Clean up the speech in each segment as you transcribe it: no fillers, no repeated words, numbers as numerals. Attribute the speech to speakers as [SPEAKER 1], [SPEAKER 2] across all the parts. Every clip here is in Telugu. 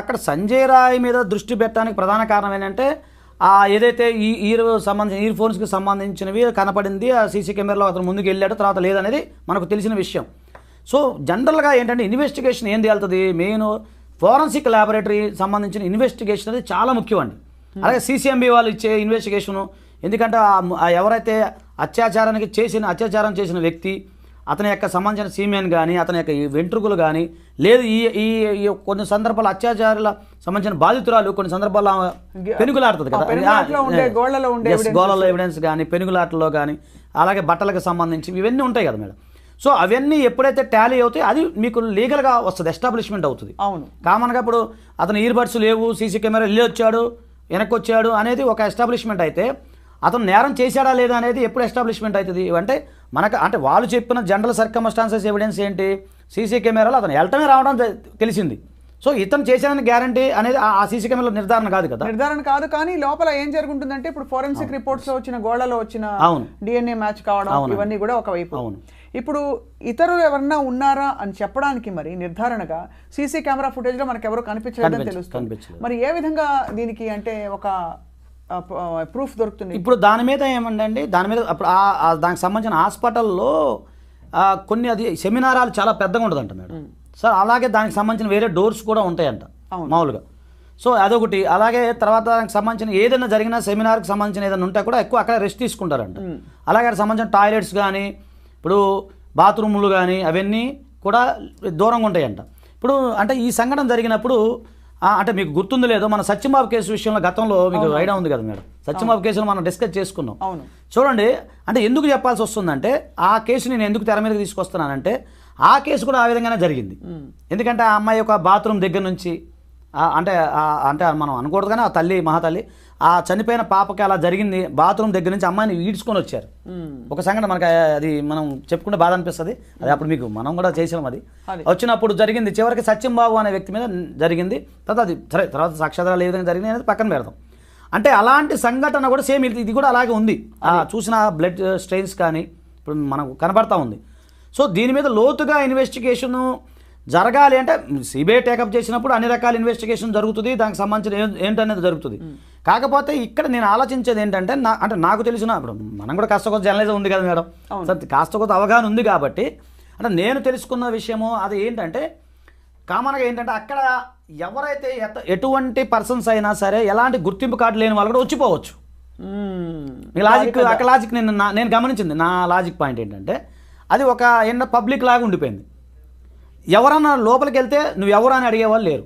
[SPEAKER 1] అక్కడ సంజయ్ రాయ్ మీద దృష్టి పెట్టడానికి ప్రధాన కారణం ఏంటంటే ఏదైతే ఈ ఇయర్ ఫోన్స్కి సంబంధించినవి కనపడింది, ఆ సీసీ కెమెరాలో అతను ముందుకు వెళ్ళాడు, తర్వాత లేదనేది మనకు తెలిసిన విషయం. సో జనరల్గా ఏంటంటే ఇన్వెస్టిగేషన్ ఏం తేలుతుంది, మెయిన్ ఫోరెన్సిక్ ల్యాబొరేటరీ సంబంధించిన ఇన్వెస్టిగేషన్ అనేది చాలా ముఖ్యం అండి. అలాగే సీసీఎంబీ వాళ్ళు ఇచ్చే ఇన్వెస్టిగేషను, ఎందుకంటే ఎవరైతే అత్యాచారం చేసిన వ్యక్తి, అతని యొక్క సంబంధించిన సీమెన్ కానీ, అతని యొక్క వెంట్రుకలు కానీ, లేదు ఈ కొన్ని సందర్భాలు అత్యాచారాల సంబంధించిన బాధితురాలు కొన్ని సందర్భాల్లో పెనుగులాడుతుంది కదా, గోళ్ళలో ఎవిడెన్స్ కానీ, పెనుగులాటలో కానీ, అలాగే బట్టలకు సంబంధించి ఇవన్నీ ఉంటాయి కదా మేడం. సో అవన్నీ ఎప్పుడైతే టాలీ అవుతాయి అది మీకు లీగల్గా వస్తుంది, ఎస్టాబ్లిష్మెంట్ అవుతుంది.
[SPEAKER 2] అవును,
[SPEAKER 1] కామన్గా ఇప్పుడు అతను ఇయర్ బడ్స్ లేవు, సీసీ కెమెరా వెళ్ళి వచ్చాడు వెనక్కి వచ్చాడు అనేది ఒక ఎస్టాబ్లిష్మెంట్ అయితే, అతను నేరం చేశాడా లేదా అనేది ఎప్పుడు ఎస్టాబ్లిష్మెంట్ అవుతుంది అంటే అంటే వాళ్ళు చెప్పిన జనరల్ సర్కమ్స్టాన్సెస్ ఎవిడెన్స్ ఏంటి, సీసీ కెమెరాలో అతను వెళ్ళటమే రావడం తెలిసింది. సో ఇతను చేశాడని గ్యారంటీ అనేది ఆ సీసీ కెమెరాలో నిర్ధారణ కాదు కదా,
[SPEAKER 2] నిర్ధారణ కాదు. కానీ లోపల ఏం జరుగుతుందంటే ఇప్పుడు ఫోరెన్సిక్ రిపోర్ట్స్ లో వచ్చిన గోళ్లలో వచ్చిన డిఎన్ఏ మ్యాచ్ కావడం ఇవన్నీ కూడా ఒకవైపు. ఇప్పుడు ఇతరులు ఎవరన్నా ఉన్నారా అని చెప్పడానికి మరి నిర్ధారణగా సీసీ కెమెరా ఫుటేజ్ లో మనకు ఎవరు కనిపించలేదని తెలుస్తుంది. మరి ఏ విధంగా దీనికి అంటే ఒక ప్రూఫ్ దొరుకుతుంది?
[SPEAKER 1] ఇప్పుడు దాని మీద ఏమండి, దాని మీద అప్పుడు దానికి సంబంధించిన హాస్పిటల్లో కొన్ని అది సెమినారాలు చాలా పెద్దగా ఉంటుందంట మేడం. సార్ అలాగే దానికి సంబంధించిన వేరే డోర్స్ కూడా ఉంటాయంట మామూలుగా. సో అదొకటి. అలాగే తర్వాత దానికి సంబంధించిన ఏదైనా జరిగినా సెమినార్కి సంబంధించిన ఏదైనా ఉంటే కూడా ఎక్కువ అక్కడ రెస్ట్ తీసుకుంటారంట. అలాగే అక్కడ సంబంధించిన టాయిలెట్స్ కానీ, ఇప్పుడు బాత్రూములు కానీ అవన్నీ కూడా దూరంగా ఉంటాయంట. ఇప్పుడు అంటే ఈ సంఘటన జరిగినప్పుడు అంటే మీకు గుర్తుంది లేదో, మన సత్యంబాబు కేసు విషయంలో గతంలో మీకు ఐడియా ఉంది కదా మేడం, సత్యంబాబు కేసులో మనం డిస్కస్ చేసుకున్నాం. చూడండి, అంటే ఎందుకు చెప్పాల్సి వస్తుందంటే ఆ కేసు నేను ఎందుకు తెర మీదకి తీసుకొస్తున్నానంటే ఆ కేసు కూడా ఆ విధంగానే జరిగింది. ఎందుకంటే ఆ అమ్మాయి యొక్క బాత్రూమ్ దగ్గర నుంచి అంటే మనం అనకూడదు కానీ ఆ తల్లి మహాతల్లి ఆ చనిపోయిన పాపకి అలా జరిగింది, బాత్రూమ్ దగ్గర నుంచి అమ్మాయిని ఈడ్చుకొని వచ్చారు. ఒక సంఘటన మనకి అది మనం చెప్పుకుంటే బాధ అనిపిస్తుంది, అది అప్పుడు మీకు మనం కూడా చేసాం. అది వచ్చినప్పుడు జరిగింది, చివరికి సత్యంబాబు అనే వ్యక్తి మీద జరిగింది. తర్వాత అది సరే, తర్వాత సాక్ష్యాధారాలు ఏ విధంగా జరిగింది అనేది పక్కన పెడతాం. అంటే అలాంటి సంఘటన కూడా సేమ్ ఇది కూడా అలాగే ఉంది. చూసిన బ్లడ్ స్ట్రెయిన్స్ కానీ ఇప్పుడు మనకు కనబడతా ఉంది. సో దీని మీద లోతుగా ఇన్వెస్టిగేషను జరగాలి అంటే సిబిఐ టేకప్ చేసినప్పుడు అన్ని రకాల ఇన్వెస్టిగేషన్ జరుగుతుంది, దానికి సంబంధించిన ఏంటనేది జరుగుతుంది. కాకపోతే ఇక్కడ నేను ఆలోచించేది ఏంటంటే అంటే నాకు తెలిసిన ఇప్పుడు మనం కూడా కాస్త కొంత జర్నలిజం ఉంది కదా మేడం, కాస్త కొంత అవగాహన ఉంది కాబట్టి అంటే నేను తెలుసుకున్న విషయము అది ఏంటంటే కామన్గా ఏంటంటే అక్కడ ఎవరైతే ఎటువంటి పర్సన్స్ అయినా సరే ఎలాంటి గుర్తింపు కార్డు లేని వాళ్ళు కూడా వచ్చిపోవచ్చు. లాజిక్ నేను గమనించింది, నా లాజిక్ పాయింట్ ఏంటంటే అది ఒక పబ్లిక్ లాగా ఉండిపోయింది. ఎవరన్నా లోపలికి వెళ్తే నువ్వు ఎవరు అని అడిగేవాళ్ళు లేరు.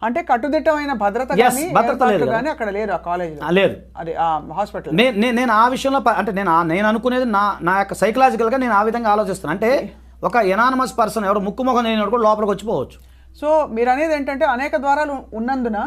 [SPEAKER 2] అంటే కట్టుదిట్టమైన భద్రత లేదు అక్కడ లేదు, ఆ కాలేజ్
[SPEAKER 1] లేదు,
[SPEAKER 2] అది హాస్పిటల్.
[SPEAKER 1] నేను ఆ విషయంలో అంటే నేను అనుకునేది నా యొక్క సైకలాజికల్గా నేను ఆ విధంగా ఆలోచిస్తాను. అంటే ఒక ఎనానమస్ పర్సన్ ఎవరు ముక్కు ముఖం లేని కూడా లోపలికి వచ్చిపోవచ్చు.
[SPEAKER 2] సో మీరు అనేది ఏంటంటే అనేక ద్వారాలు ఉన్నందున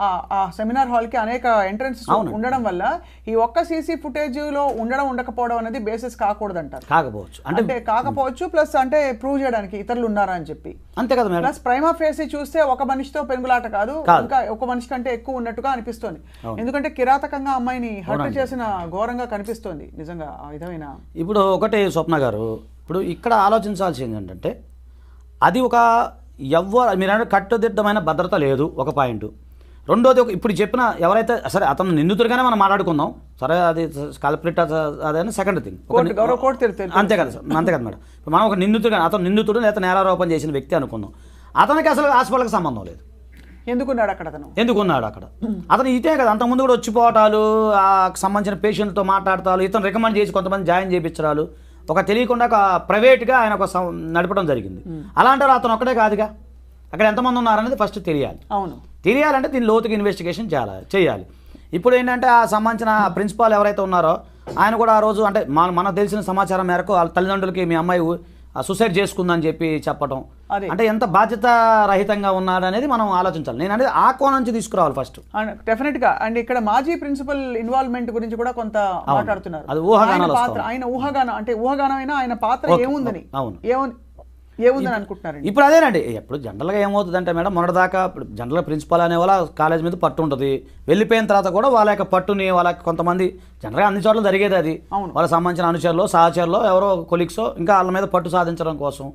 [SPEAKER 2] ఆ సెమినార్ హాల్కి అనేక ఎంట్రన్సెస్ ఉండడం వల్ల ఈ ఒక్క సీసీ ఫుటేజ్ లో ఉండకపోవడం అనేది బేసిస్ కాకపోవచ్చు ప్లస్ అంటే ప్రూవ్ చేయడానికి ఇతరులు ఉన్నారా అని చెప్పి
[SPEAKER 1] అంతే కదా మేడం.
[SPEAKER 2] ప్లస్ ప్రైమా ఫేసి చూస్తే ఒక మనిషితో పెనుగులాట కాదు, ఇంకా ఒక మనిషి కంటే ఎక్కువ ఉన్నట్టుగా అనిపిస్తోంది. ఎందుకంటే కిరాతకంగా అమ్మాయిని హత్య చేసిన ఘోరంగా కనిపిస్తోంది నిజంగా ఆ విధమైన.
[SPEAKER 1] ఇప్పుడు ఒకటి స్వప్న గారు, ఇప్పుడు ఇక్కడ ఆలోచించాల్సింది ఏంటంటే అది ఒక మీరు కట్టుదిట్టమైన భద్రత లేదు ఒక పాయింట్. రెండోది ఇప్పుడు చెప్పిన ఎవరైతే సరే అతను నిందితుడిగానే మనం మాట్లాడుకుందాం, సరే అది కల్ప్రిట్ అదే సెకండ్ థింగ్, అంతే కదా మేడం. ఇప్పుడు మనం ఒక అతను నిందితుడు లేదా నేరారోపణ చేసిన వ్యక్తి అనుకుందాం, అతనికి అసలు హాస్పిటల్కి సంబంధం లేదు.
[SPEAKER 2] ఎందుకున్నాడు
[SPEAKER 1] అక్కడ అతను ఇదే కదా అంతకుముందు కూడా వచ్చిపోవటాలు, సంబంధించిన పేషెంట్తో మాట్లాడతాలు, ఇతను రికమెండ్ చేసి కొంతమంది జాయిన్ చేయించడాలు, ఒక తెలియకుండా ఒక ప్రైవేట్గా ఆయన ఒక నడపడం జరిగింది. అలాంటి అతను ఒక్కడే కాదుగా, అక్కడ ఎంతమంది ఉన్నారనేది ఫస్ట్ తెలియాలి. తెలియాలంటే దీని లోతుగా ఇన్వెస్టిగేషన్ చేయాలి. ఇప్పుడు ఏంటంటే ఆ సంబంధించిన ప్రిన్సిపాల్ ఎవరైతే ఉన్నారో ఆయన కూడా ఆ రోజు అంటే మనకు తెలిసిన సమాచారం మేరకు వాళ్ళ తల్లిదండ్రులకి మీ అమ్మాయి సూసైడ్ చేసుకుందని చెప్పి చెప్పడం అంటే ఎంత బాధ్యత రహితంగా ఉన్నాడు అనేది మనం ఆలోచించాలి. నేను అనేది ఆ కోణం నుంచి తీసుకురావాలి ఫస్ట్.
[SPEAKER 2] డెఫినెట్ గా. అండ్ ఇక్కడ మాజీ ప్రిన్సిపల్ ఇన్వాల్వ్మెంట్ గురించి కూడా కొంత మాట్లాడుతున్నారు.
[SPEAKER 1] అది ఊహాగానాలు,
[SPEAKER 2] ఆయన ఊహాగానం అంటే ఊహాగానమైనా ఆయన పాత్ర ఏముందని ఏముందని అనుకుంటున్నారు.
[SPEAKER 1] ఇప్పుడు అదేనండి, ఇప్పుడు జనరల్గా ఏమవుతుందంటే మేడం, మొన్నటిదాకా ఇప్పుడు జనరల్గా ప్రిన్సిపాల్ అనే వాళ్ళ కాలేజ్ మీద పట్టు ఉంటుంది, వెళ్ళిపోయిన తర్వాత కూడా వాళ్ళ యొక్క పట్టుని వాళ్ళకి కొంతమంది జనరల్గా అన్ని చోట్ల జరిగేది అది, వాళ్ళకి సంబంధించిన అనుచరులు సహచరులు ఎవరో కొలీగ్సో ఇంకా వాళ్ళ మీద పట్టు సాధించడం కోసం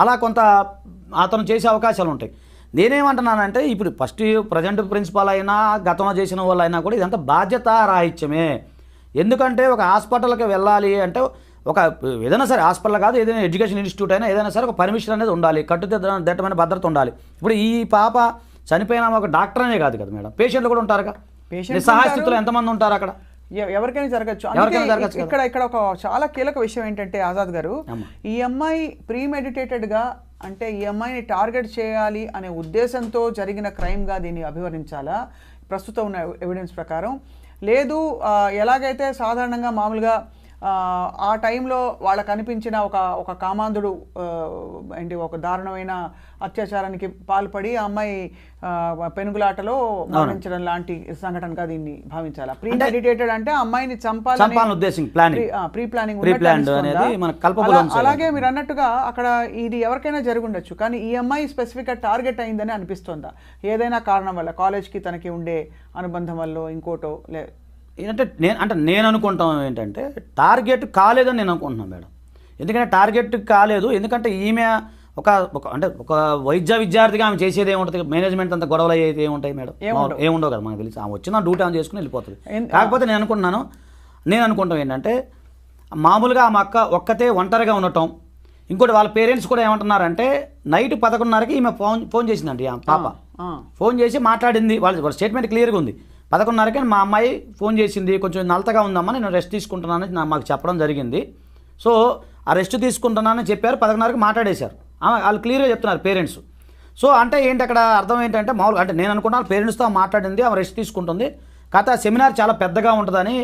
[SPEAKER 1] అలా కొంత అతను చేసే అవకాశాలు ఉంటాయి. నేనేమంటున్నానంటే ఇప్పుడు ఫస్ట్ ప్రజెంట్ ప్రిన్సిపాల్ అయినా గతంలో చేసిన వాళ్ళు అయినా కూడా ఇదంతా బాధ్యత రాహిత్యమే. ఎందుకంటే ఒక హాస్పిటల్కి వెళ్ళాలి అంటే ఒక ఏదైనా సరే హాస్పిటల్ కాదు, ఏదైనా ఎడ్యుకేషన్ ఇన్స్టిట్యూట్ అయినా ఏదైనా సరే ఒక పర్మిషన్ అనేది ఉండాలి, కట్టుదిట్టమైన భద్రత ఉండాలి. ఇప్పుడు ఈ పాప చనిపోయిన ఒక డాక్టర్ అనే కాదు కదా మేడం, పేషెంట్లు కూడా ఉంటారుగా, నిస్సహాయ స్థితిలో ఎంతమంది ఉంటారు అక్కడ,
[SPEAKER 2] ఎవరికైనా జరగచ్చు. ఇక్కడ ఒక చాలా కీలక విషయం ఏంటంటే ఆజాద్ గారు, ఈ అమ్మాయి ప్రీమెడిటేటెడ్గా అంటే ఈ అమ్మాయిని టార్గెట్ చేయాలి అనే ఉద్దేశంతో జరిగిన క్రైమ్గా దీన్ని అభివర్ణించాలా ప్రస్తుతం ఉన్న ఎవిడెన్స్ ప్రకారం? లేదు ఎలాగైతే సాధారణంగా మామూలుగా ఆ టైంలో వాళ్ళకు అనిపించిన ఒక కామాంధుడు ఏంటి ఒక దారుణమైన అత్యాచారానికి పాల్పడి ఆ అమ్మాయి పెనుగులాటలో మరణించడం లాంటి సంఘటనగా దీన్ని భావించాలా? ప్రీమెడిటేటెడ్ అంటే అమ్మాయిని చంపాలని ప్రీ ప్లానింగ్. అలాగే మీరు అన్నట్టుగా అక్కడ ఇది ఎవరికైనా జరిగి ఉండొచ్చు, కానీ ఈ అమ్మాయి స్పెసిఫిక్గా టార్గెట్ అయిందని అనిపిస్తుందా? ఏదైనా కారణం వల్ల, కాలేజ్కి తనకి ఉండే అనుబంధం వల్ల, ఇంకోటో
[SPEAKER 1] ఏంటంటే నేను అనుకుంటాం ఏంటంటే టార్గెట్ కాలేదని నేను అనుకుంటున్నాను మేడం. ఎందుకంటే టార్గెట్ కాలేదు, ఎందుకంటే ఈమె అంటే ఒక వైద్య విద్యార్థిగా ఆమె చేసేది ఏముంటుంది, మేనేజ్మెంట్ అంతా గొడవలు అయ్యేది ఏముంటాయి మేడం, ఏముండవు కదా మనకు తెలిసి. ఆమె వచ్చిన డ్యూటీ ఆమె చేసుకుని వెళ్ళిపోతుంది. కాకపోతే నేను అనుకుంటాం ఏంటంటే మామూలుగా ఆమె ఒక్కతే ఒంటరిగా ఉండటం. ఇంకోటి వాళ్ళ పేరెంట్స్ కూడా ఏమంటున్నారంటే నైట్ 11:30కి ఈమె ఫోన్ చేసిందండి ఆ పాప, ఫోన్ చేసి మాట్లాడింది. వాళ్ళ స్టేట్మెంట్ క్లియర్గా ఉంది. 11:30కి మా అమ్మాయి ఫోన్ చేసింది, కొంచెం నలతగా ఉందమ్మా, నేను రెస్ట్ తీసుకుంటున్నానని మాకు చెప్పడం జరిగింది. సో ఆ రెస్ట్ తీసుకుంటున్నానని చెప్పారు, 11:30కి మాట్లాడేశారు. వాళ్ళు క్లియర్గా చెప్తున్నారు పేరెంట్స్. సో అంటే ఏంటి అక్కడ అర్థం ఏంటంటే మామూలుగా అంటే నేను అనుకున్నాను పేరెంట్స్తో మాట్లాడింది, ఆమె రెస్ట్ తీసుకుంటుంది. కాకపోతే ఆ సెమినార్ చాలా పెద్దగా ఉంటుందని,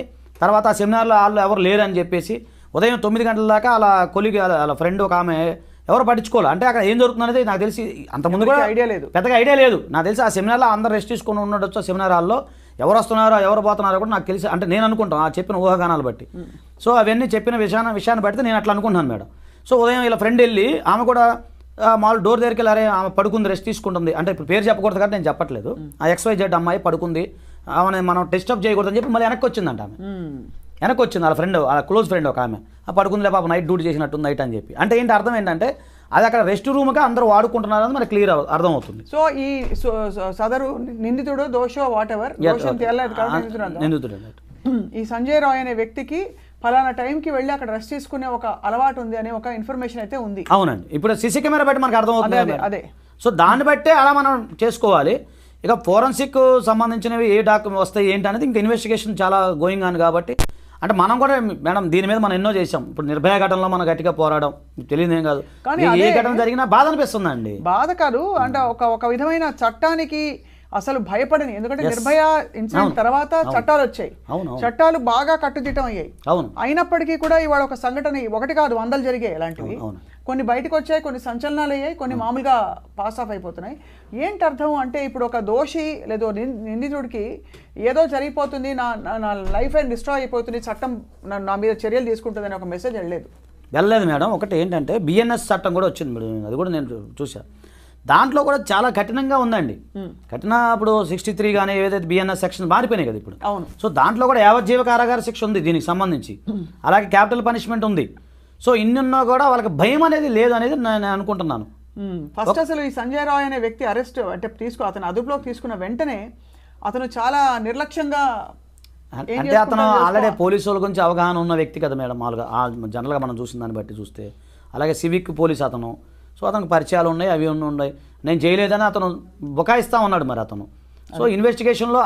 [SPEAKER 1] తర్వాత ఆ సెమినార్లో వాళ్ళు ఎవరు లేరని చెప్పేసి ఉదయం 9 గంటల దాకా అలా కొలిగి వాళ్ళ ఫ్రెండ్ ఒక ఆమె ఎవరు పట్టించుకోవాలి. అంటే అక్కడ ఏం జరుగుతుంది అనేది నాకు తెలిసి అంతకుముందు కూడా పెద్దగా ఐడియా లేదు. నాకు తెలిసి ఆ సెమినార్లో అందరూ రెస్ట్ తీసుకొని ఉండొచ్చు. ఆ సెమినార్ హాల్లో ఎవరు వస్తున్నారో ఎవరు పోతున్నారో కూడా నాకు తెలిసి, అంటే నేను అనుకుంటాను ఆ చెప్పిన ఊహాగానాలు బట్టి. సో అవన్నీ చెప్పిన విషయాన్ని బట్టి నేను అట్లా అనుకుంటున్నాను మేడం. సో ఉదయం ఇలా ఫ్రెండ్ వెళ్ళి ఆమె కూడా మామూలు డోర్ దగ్గరికి వెళ్ళారే, ఆమె పడుకుంది, రెస్ట్ తీసుకుంటుంది. అంటే ఇప్పుడు పేరు చెప్పకూడదు కాబట్టి నేను చెప్పట్లేదు. ఆ XYZ అమ్మాయి పడుకుంది, ఆమె మనం డిస్టర్బ్ చేయకూడదని చెప్పి మళ్ళీ వెనక్కి వచ్చిందంట. ఆమె వెనక్కి వచ్చింది వాళ్ళ ఫ్రెండ్, వాళ్ళ క్లోజ్ ఫ్రెండ్ ఒక ఆమె, పడుకుందిలే పాప నైట్ డ్యూటీ చేసినట్టుంది నైట్ అని చెప్పి. అంటే ఏంటి అర్థం ఏంటంటే అది అక్కడ రెస్ట్ రూమ్గా అందరూ వాడుకుంటున్నారని మనకు క్లియర్ అర్థమవుతుంది.
[SPEAKER 2] సో ఈ సదరు నిందితుడు దోషో వాట్ ఎవర్ నిందితుడు ఈ సంజయ్ రాయ్ అనే వ్యక్తికి ఫలానా టైంకి వెళ్ళి అక్కడ రెస్ట్ తీసుకునే ఒక అలవాటు ఉంది అనే ఒక ఇన్ఫర్మేషన్ అయితే ఉంది.
[SPEAKER 1] అవునండి, ఇప్పుడు సీసీ కెమెరా బట్టి మనకు అర్థమవుతుంది.
[SPEAKER 2] అదే సో
[SPEAKER 1] దాన్ని బట్టే అలా మనం చేసుకోవాలి. ఇక ఫోరెన్సిక్ సంబంధించినవి ఏ డాక్యుమెంట్ వస్తాయి ఏంటి అనేది ఇంకా ఇన్వెస్టిగేషన్ చాలా గోయింగ్ ఆన్ కాబట్టి, అంటే మనం కూడా మేడం దీని మీద మనం ఎన్నో చేసాం. ఇప్పుడు నిర్భయ ఘటనలో మనం గట్టిగా పోరాడడం తెలియదేం కాదు, కానీ ఏ ఘటన జరిగినా బాధ అనిపిస్తుందండి.
[SPEAKER 2] బాధ కాదు అంటే ఒక విధమైన చట్టానికి అసలు భయపడని, ఎందుకంటే నిర్భయ ఇన్సిడెంట్ తర్వాత చట్టాలు వచ్చాయి, చట్టాలు బాగా కట్టుదిట్టం అయ్యాయి. అయినప్పటికీ కూడా ఇవాళ ఒక సంఘటన ఒకటి కాదు 100 జరిగాయి ఇలాంటివి. కొన్ని బయటకు వచ్చాయి, కొన్ని సంచలనాలు అయ్యాయి, కొన్ని మామూలుగా పాస్ ఆఫ్ అయిపోతున్నాయి. ఏంటి అర్థం అంటే ఇప్పుడు ఒక దోషి లేదో నిందితుడికి ఏదో జరిగిపోతుంది, నా లైఫ్ డిస్ట్రాయ్ అయిపోతుంది, చట్టం నా మీద చర్యలు తీసుకుంటుంది అనే ఒక మెసేజ్ వెళ్ళలేదు
[SPEAKER 1] మేడం. ఒకటి ఏంటంటే BNS చట్టం కూడా వచ్చింది మేడం, అది కూడా నేను చూశాను. దాంట్లో కూడా చాలా కఠినంగా ఉందండి. ఇప్పుడు 63 కానీ ఏదైతే BNS సెక్షన్ మారిపోయినాయి కదా ఇప్పుడు. సో దాంట్లో కూడా యావజ్జీవ కారాగార శిక్ష ఉంది దీనికి సంబంధించి, అలాగే క్యాపిటల్ పనిష్మెంట్ ఉంది. సో ఇన్నున్నా కూడా వాళ్ళకి భయం అనేది లేదు అనేది నేను అనుకుంటున్నాను.
[SPEAKER 2] ఫస్ట్ అసలు ఈ సంజయ్ రాయ్ అనే వ్యక్తి అరెస్ట్ అంటే అతను అదుపులోకి తీసుకున్న వెంటనే అతను చాలా నిర్లక్ష్యంగా,
[SPEAKER 1] అంటే అతను ఆల్రెడీ పోలీసుల గురించి అవగాహన ఉన్న వ్యక్తి కదా మేడం, మామూలుగా జనరల్గా మనం చూసిన దాన్ని బట్టి చూస్తే. అలాగే సివిక్ పోలీస్ అతను, సో అతనికి పరిచయాలు ఉన్నాయి, అవి ఉన్నాయి. నేను చేయలేదని అతను బుకాయిస్తూ ఉన్నాడు మరి అతను. సో ఇన్వెస్టిగేషన్లో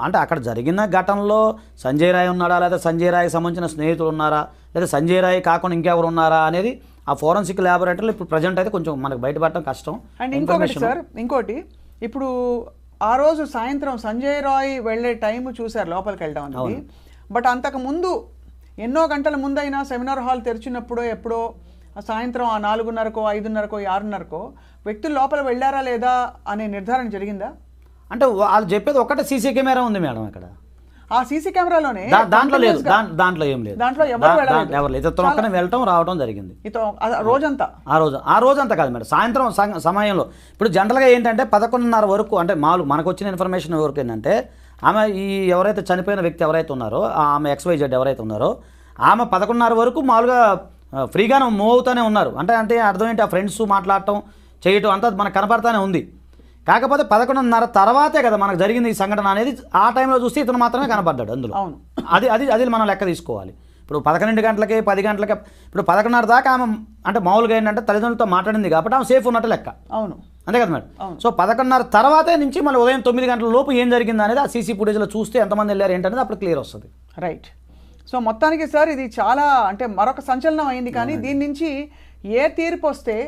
[SPEAKER 1] అంటే అక్కడ జరిగిన ఘటనలో సంజయ్ రాయ్ ఉన్నాడా, లేదా సంజయ్ రాయ్కి సంబంధించిన స్నేహితులు ఉన్నారా, లేదా సంజయ్ రాయ్ కాకుండా ఇంకెవరు ఉన్నారా అనేది ఆ ఫోరెన్సిక్ ల్యాబొరేటరీలో ఇప్పుడు ప్రజెంట్ అయితే కొంచెం మనకు బయటపడటం కష్టం.
[SPEAKER 2] అండ్ ఇంకోటి ఇప్పుడు ఆ రోజు సాయంత్రం సంజయ్ రాయ్ వెళ్ళే టైం చూశారు లోపలికి వెళ్ళడం అనేది. బట్ అంతకు ముందు ఎన్నో గంటల ముందైనా సెమినార్ హాల్ తెరిచినప్పుడో ఎప్పుడో సాయంత్రం 4:30కో 5:30కో 6:30కో వ్యక్తులు లోపల వెళ్ళారా లేదా అనే నిర్ధారణ జరిగిందా?
[SPEAKER 1] అంటే వాళ్ళు చెప్పేది ఒకటే సీసీ కెమెరా ఉంది మేడం అక్కడ.
[SPEAKER 2] ఆ సీసీ కెమెరాలోనే
[SPEAKER 1] దాంట్లో లేదు, దాంట్లో ఏం లేదు,
[SPEAKER 2] దాంట్లో ఎవరు లేదు,
[SPEAKER 1] ఇతను ఒక్కనే వెళ్ళటం రావడం జరిగింది
[SPEAKER 2] రోజంతా.
[SPEAKER 1] ఆ రోజంతా కాదు మేడం, సాయంత్రం సమయంలో. ఇప్పుడు జనరల్గా ఏంటంటే 11:30 వరకు, అంటే మనకు వచ్చిన ఇన్ఫర్మేషన్ వరకు ఏంటంటే ఆమె ఎవరైతే చనిపోయిన వ్యక్తి ఎవరైతే ఉన్నారో, ఆమె XYZ ఎవరైతే ఉన్నారో, ఆమె 11:30 వరకు మామూలుగా ఫ్రీగానే మూవ్ అవుతూనే ఉన్నారు. అంటే అర్థం ఏంటి, ఆ ఫ్రెండ్స్ మాట్లాడటం చేయటం అంతా మనకు కనపడతానే ఉంది. కాకపోతే 11:30 తర్వాతే కదా మనకు జరిగింది ఈ సంఘటన అనేది. ఆ టైంలో చూస్తే ఇతను మాత్రమే కనపడ్డాడు అందులో. అది మనం లెక్క తీసుకోవాలి. ఇప్పుడు 11 గంటలకి 10 గంటలకి ఇప్పుడు 11:30 దాకా ఆమె అంటే మామూలుగా ఏంటంటే తల్లిదండ్రులతో మాట్లాడింది కాబట్టి ఆమె సేఫ్ ఉన్నట్టు లెక్క.
[SPEAKER 2] అవును,
[SPEAKER 1] అంతే కదా మేడం. సో 11:30 తర్వాతే నుంచి మళ్ళీ ఉదయం 9 గంటల లోపు ఏం జరిగింది అనేది ఆ సీసీ ఫుటేజ్లో చూస్తే ఎంతమంది వెళ్ళారు ఏంటనేది అప్పుడు క్లియర్ వస్తుంది.
[SPEAKER 2] రైట్. సో మొత్తానికి సార్ ఇది చాలా అంటే మరొక సంచలనం అయింది. కానీ దీని నుంచి ఏ తీర్పు వస్తే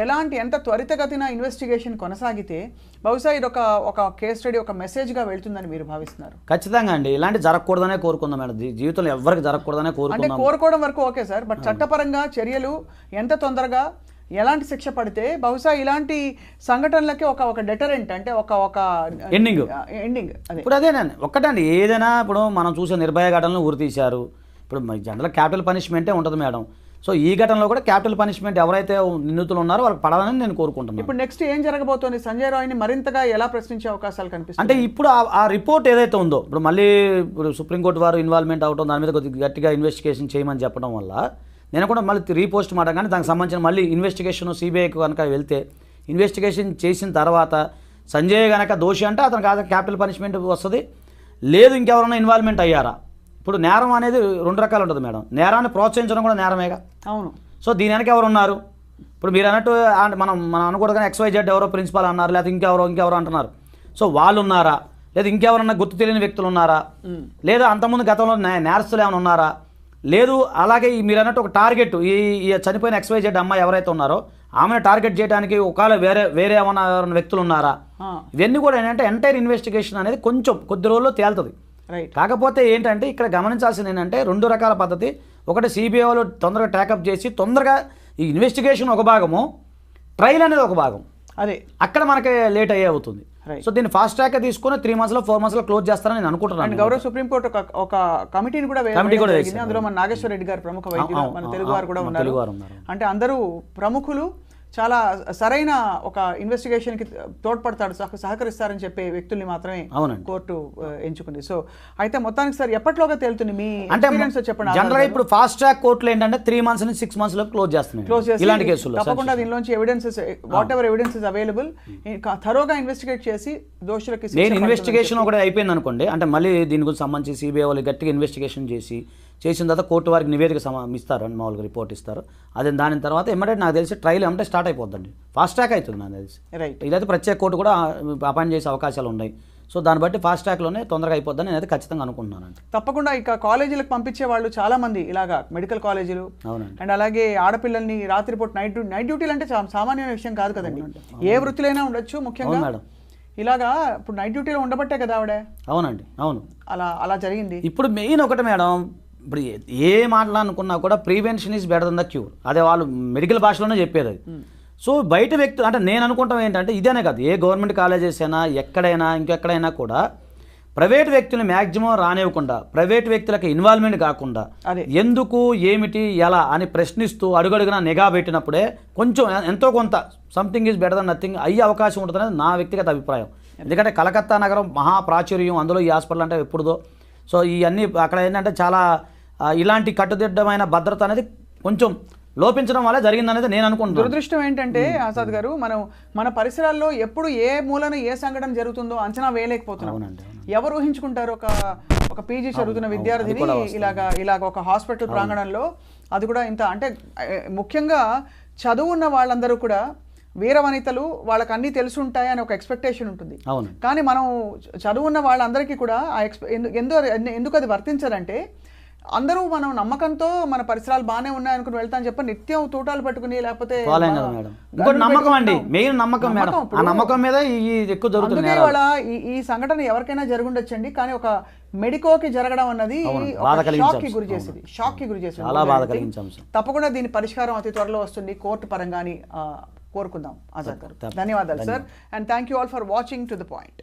[SPEAKER 2] ఎలాంటి ఎంత త్వరితగతిన ఇన్వెస్టిగేషన్ కొనసాగితే బహుశా ఇది ఒక కేస్ స్టడీ, ఒక మెసేజ్గా వెళ్తుందని మీరు భావిస్తున్నారు?
[SPEAKER 1] ఖచ్చితంగా అండి. ఇలాంటి జరగకూడదనే కోరుకుందాం మేడం. జీవితంలో ఎవరికి జరగకూడదనే కోరుకుందాం.
[SPEAKER 2] అంటే కోరుకోవడం వరకు ఓకే సార్, బట్ చట్టపరంగా చర్యలు ఎంత తొందరగా ఎలాంటి శిక్ష పడితే బహుశా ఇలాంటి సంఘటనలకి ఒక డెటరెంట్ అంటే ఒక ఎండింగ్
[SPEAKER 1] ఇప్పుడు అదేనండి. ఒక్కటండి, ఏదైనా ఇప్పుడు మనం చూసే నిర్భయ ఘటనలు ఊరి తీశారు. ఇప్పుడు జనరల్ క్యాపిటల్ పనిష్మెంటే ఉంటుంది మేడం. సో ఈ ఘటనలో కూడా క్యాపిటల్ పనిష్మెంట్ ఎవరైతే నిందితులు ఉన్నారో వాళ్ళకి పడాలని నేను కోరుకుంటున్నాను.
[SPEAKER 2] ఇప్పుడు నెక్స్ట్ ఏం జరగబోతోంది? సంజయ్ రాయ్ని మరింతగా ఎలా ప్రశ్నించే అవకాశాలు కనిపిస్తాయి?
[SPEAKER 1] అంటే ఇప్పుడు ఆ రిపోర్ట్ ఏదైతే ఉందో ఇప్పుడు మళ్ళీ ఇప్పుడు సుప్రీంకోర్టు వారు ఇన్వాల్వ్మెంట్ అవడం, దాని మీద కొద్దిగా గట్టిగా ఇన్వెస్టిగేషన్ చేయమని చెప్పడం వల్ల నేను కూడా మళ్ళీ రీపోస్ట్ మాట కానీ దానికి సంబంధించిన మళ్ళీ ఇన్వెస్టిగేషన్ సిబిఐకి కనుక వెళ్తే ఇన్వెస్టిగేషన్ చేసిన తర్వాత సంజయ్ కనుక దోషి అంటే అతనికి క్యాపిటల్ పనిష్మెంట్ వస్తుంది. లేదు ఇంకెవరైనా ఇన్వాల్వ్మెంట్ అయ్యారా? ఇప్పుడు నేరం అనేది 2 రకాలు ఉంటుంది మేడం. నేరాన్ని ప్రోత్సహించడం కూడా నేరమేగా.
[SPEAKER 2] అవును.
[SPEAKER 1] సో దీని వెనక ఎవరు ఉన్నారు? ఇప్పుడు మీరు అన్నట్టు మనం అనుకోవడం XYZ ఎవరో ప్రిన్సిపాల్ అన్నారు, లేకపోతే ఇంకెవరో అంటున్నారు. సో వాళ్ళు ఉన్నారా, లేదా ఇంకెవరన్నా గుర్తు తెలియని వ్యక్తులు ఉన్నారా, లేదా అంతకుముందు గతంలో నేరస్తులు ఏమైనా ఉన్నారా, లేదు అలాగే మీరు అన్నట్టు ఒక టార్గెట్ ఈ చనిపోయిన XYZ అమ్మాయి ఎవరైతే ఉన్నారో ఆమెను టార్గెట్ చేయడానికి ఒకవేళ వేరే ఏమైనా వ్యక్తులు ఉన్నారా, ఇవన్నీ కూడా ఏంటంటే ఎంటైర్ ఇన్వెస్టిగేషన్ అనేది కొద్ది రోజుల్లో తేలుతుంది. కాకపోతే ఏంటంటే ఇక్కడ గమనించాల్సింది ఏంటంటే 2 రకాల పద్ధతి. ఒకటి సిబిఐ వాళ్ళు తొందరగా ట్యాకప్ చేసి తొందరగా ఈ ఇన్వెస్టిగేషన్ ఒక భాగము, ట్రయల్ అనేది ఒక భాగం. అదే అక్కడ మనకి లేట్ అయ్యే అవుతుంది. సో దీన్ని ఫాస్ట్ ట్రాక్ తీసుకుని 3 months 4 months క్లోజ్ చేస్తారని నేను అనుకుంటున్నాను.
[SPEAKER 2] గౌరవ సుప్రీంకోర్టు ఒక కమిటీని కూడా అందులో మన నాగేశ్వర రెడ్డి గారు ప్రముఖ వైద్యులు, మన తెలుగు వారు కూడా ఉన్నారు. అంటే అందరూ ప్రముఖులు చాలా సరైన ఒక ఇన్వెస్టిగేషన్కి తోడ్పడతాడు, సహకరిస్తారని చెప్పే వ్యక్తుల్ని మాత్రమే కోర్టు ఎంచుకుంది. సో అయితే మొత్తానికి సార్ ఎప్పటిలోగా తేలుతుంది మీ ఎక్స్‌పీరియన్స్ చెప్పండి.
[SPEAKER 1] జనరల్గా ఇప్పుడు ఫాస్ట్ ట్రాక్ కోర్టులో ఏంటంటే 3 months నుంచి 6 months లోపు క్లోజ్ చేస్తున్నారు ఇలాంటి కేసులు.
[SPEAKER 2] తప్పకుండా దీనిలోంచి evidences whatever evidences available థరోగా ఇన్వెస్టిగేట్ చేసి దోషులకి
[SPEAKER 1] నేను ఇన్వెస్టిగేషన్ ఒకటి అయిపోయింది అనుకోండి, అంటే మళ్ళీ దీని గురించి సంబంధించి సిబిఐ వాళ్ళు గట్టిగా ఇన్వెస్టిగేషన్ చేసిన తర్వాత కోర్టు వారికి నివేదిక ఇస్తారు అండి, మామూలుగా రిపోర్ట్ ఇస్తారు. అదే దాని తర్వాత ఎమ్మటే నాకు తెలిసి ట్రయల్ అంటే స్టార్ట్ అయిపోద్దండి, ఫాస్ట్ ట్రాక్ అవుతుంది నాకు తెలిసి. ఇదైతే ప్రత్యేక కోర్టు కూడా అపాయింట్ చేసే అవకాశాలు ఉన్నాయి. సో దాన్ని బట్టి ఫాస్ట్ ట్రాక్లోనే తొందరగా అయిపోద్దని నేనైతే ఖచ్చితంగా అనుకుంటున్నానండి.
[SPEAKER 2] తప్పకుండా ఇక కాలేజీలకు పంపించే వాళ్ళు చాలా మంది ఇలాగా మెడికల్ కాలేజీలు, అండ్ అలాగే ఆడపిల్లల్ని రాత్రిపూట నైట్ డ్యూటీలు అంటే సామాన్యమైన విషయం కాదు కదండి. ఏ వృత్తిలైనా ఉండొచ్చు, ముఖ్యంగా మేడం ఇలాగా ఇప్పుడు నైట్ డ్యూటీలో ఉండబట్టే కదా ఆవిడ.
[SPEAKER 1] అవునండి, అవును,
[SPEAKER 2] అలా జరిగింది.
[SPEAKER 1] ఇప్పుడు మెయిన్ ఒకటి మేడం, ఇప్పుడు ఏ మాట్లాడుకున్నా కూడా prevention is better than the cure, అదే వాళ్ళు మెడికల్ భాషలోనే చెప్పేది అది. సో బయట వ్యక్తులు అంటే నేను అనుకుంటాం ఏంటంటే ఇదేనే కాదు, ఏ గవర్నమెంట్ కాలేజెస్ అయినా ఎక్కడైనా ఇంకెక్కడైనా కూడా ప్రైవేట్ వ్యక్తులు మ్యాక్సిమం రానివ్వకుండా, ప్రైవేట్ వ్యక్తులకు ఇన్వాల్వ్మెంట్ కాకుండా ఎందుకు ఏమిటి ఎలా అని ప్రశ్నిస్తూ అడుగడుగునా నిఘా పెట్టినప్పుడే కొంచెం ఎంతో కొంత something is better than nothing అయ్యే అవకాశం ఉంటుందనేది నా వ్యక్తిగత అభిప్రాయం. ఎందుకంటే కలకత్తా నగరం మహాప్రాచుర్యం, అందులో ఈ హాస్పిటల్ అంటే ఎప్పుడుదో. సో ఇవన్నీ అక్కడ ఏంటంటే చాలా ఇలాంటి కట్టుదిట్టమైన భద్రత అనేది కొంచెం లోపించడం వల్ల జరిగిందనేది నేను అనుకుంటున్నాను.
[SPEAKER 2] దురదృష్టం ఏంటంటే ఆజాద్ గారు, మన పరిసరాల్లో ఎప్పుడు ఏ మూలన ఏ సంఘటన జరుగుతుందో అంచనా వేయలేకపోతున్నాం. ఎవరు ఊహించుకుంటారు ఒక పీజీ చదువుతున్న విద్యార్థిని ఇలాగ ఒక హాస్పిటల్ ప్రాంగణంలో, అది కూడా ఇంత అంటే ముఖ్యంగా చదువున్న వాళ్ళందరూ కూడా వీరవనితలు, వాళ్ళకి అన్నీ తెలుసుంటాయి అని ఒక ఎక్స్పెక్టేషన్ ఉంటుంది. కానీ మనం చదువున్న వాళ్ళందరికీ కూడా ఎందుకు అది వర్తించదంటే అందరూ మనం నమ్మకంతో మన పరిసరాలు బాగానే ఉన్నాయనుకుని వెళ్తాను చెప్పి నిత్యం తూటాలు పట్టుకుని లేకపోతే
[SPEAKER 1] నమ్మకం అండి, మెయిన్ నమ్మకం మేడం, ఆ నమ్మకం మీద ఎక్కువ జరుగుతుంది.
[SPEAKER 2] ఇవాళ ఈ సంఘటన ఎవరికైనా జరుగుండొచ్చండి, కానీ ఒక మెడికోకి జరగడం అన్నది షాక్ కి గురి చేసింది. తప్పకుండా దీని పరిష్కారం అతి త్వరలో వస్తుంది కోర్టు పరంగాని కోరుకుందాం. ఆజాద్ గారు ధన్యవాదాలు sir, and thank you all for watching to the point.